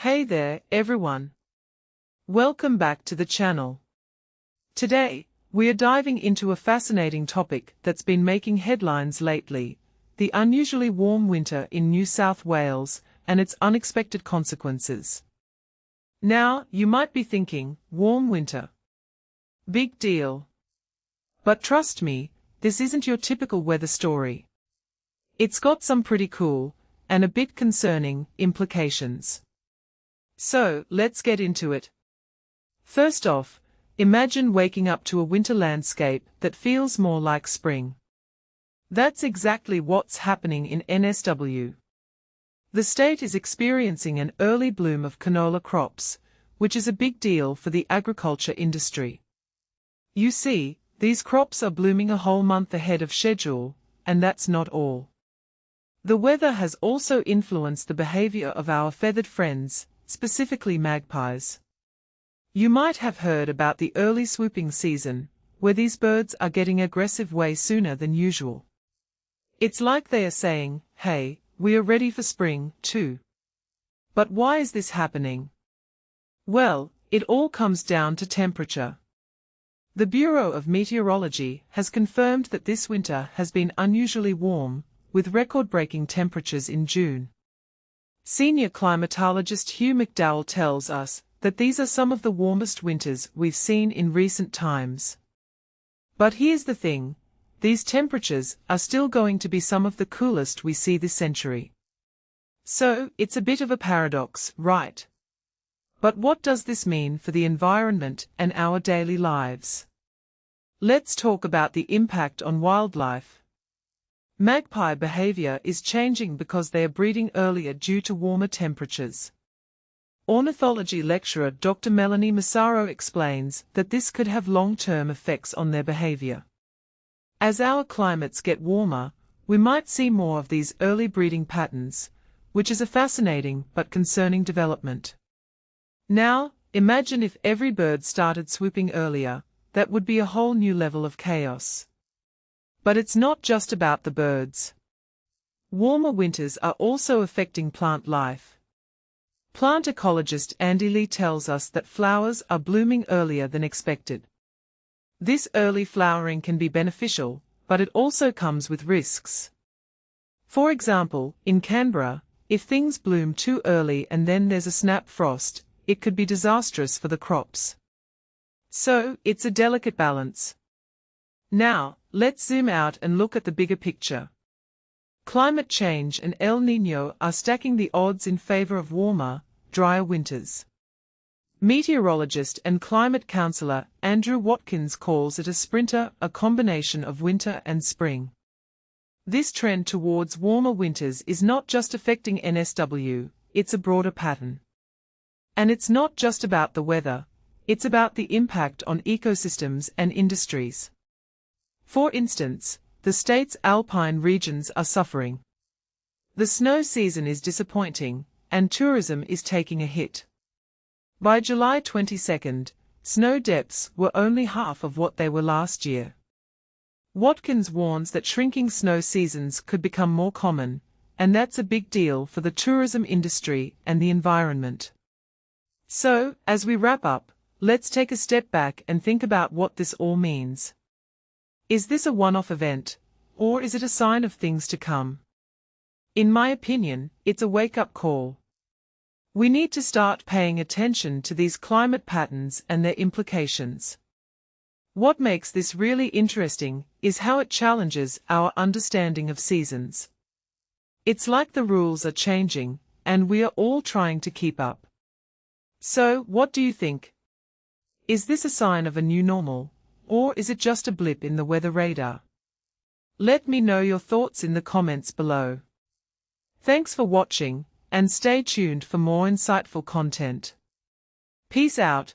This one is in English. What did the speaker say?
Hey there, everyone. Welcome back to the channel. Today, we are diving into a fascinating topic that's been making headlines lately: the unusually warm winter in New South Wales and its unexpected consequences. Now, you might be thinking, warm winter. Big deal. But trust me, this isn't your typical weather story. It's got some pretty cool, and a bit concerning, implications. So, let's get into it. First off, imagine waking up to a winter landscape that feels more like spring. That's exactly what's happening in NSW. The state is experiencing an early bloom of canola crops, which is a big deal for the agriculture industry. You see, these crops are blooming a whole month ahead of schedule, and that's not all. The weather has also influenced the behavior of our feathered friends, specifically magpies. You might have heard about the early swooping season, where these birds are getting aggressive way sooner than usual. It's like they are saying, hey, we are ready for spring, too. But why is this happening? Well, it all comes down to temperature. The Bureau of Meteorology has confirmed that this winter has been unusually warm, with record-breaking temperatures in June. Senior climatologist Hugh McDowell tells us that these are some of the warmest winters we've seen in recent times. But here's the thing, these temperatures are still going to be some of the coolest we see this century. So, it's a bit of a paradox, right? But what does this mean for the environment and our daily lives? Let's talk about the impact on wildlife. Magpie behavior is changing because they are breeding earlier due to warmer temperatures. Ornithology lecturer Dr. Melanie Massaro explains that this could have long-term effects on their behavior. As our climates get warmer, we might see more of these early breeding patterns, which is a fascinating but concerning development. Now, imagine if every bird started swooping earlier, that would be a whole new level of chaos. But it's not just about the birds. Warmer winters are also affecting plant life. Plant ecologist Andy Lee tells us that flowers are blooming earlier than expected. This early flowering can be beneficial, but it also comes with risks. For example, in Canberra, if things bloom too early and then there's a snap frost, it could be disastrous for the crops. So, it's a delicate balance. Now, let's zoom out and look at the bigger picture. Climate change and El Niño are stacking the odds in favor of warmer, drier winters. Meteorologist and climate counselor Andrew Watkins calls it a sprinter, a combination of winter and spring. This trend towards warmer winters is not just affecting NSW, it's a broader pattern. And it's not just about the weather, it's about the impact on ecosystems and industries. For instance, the state's alpine regions are suffering. The snow season is disappointing, and tourism is taking a hit. By July 22, snow depths were only half of what they were last year. Watkins warns that shrinking snow seasons could become more common, and that's a big deal for the tourism industry and the environment. So, as we wrap up, let's take a step back and think about what this all means. Is this a one-off event, or is it a sign of things to come? In my opinion, it's a wake-up call. We need to start paying attention to these climate patterns and their implications. What makes this really interesting is how it challenges our understanding of seasons. It's like the rules are changing, and we are all trying to keep up. So, what do you think? Is this a sign of a new normal? Or is it just a blip in the weather radar? Let me know your thoughts in the comments below. Thanks for watching, and stay tuned for more insightful content. Peace out.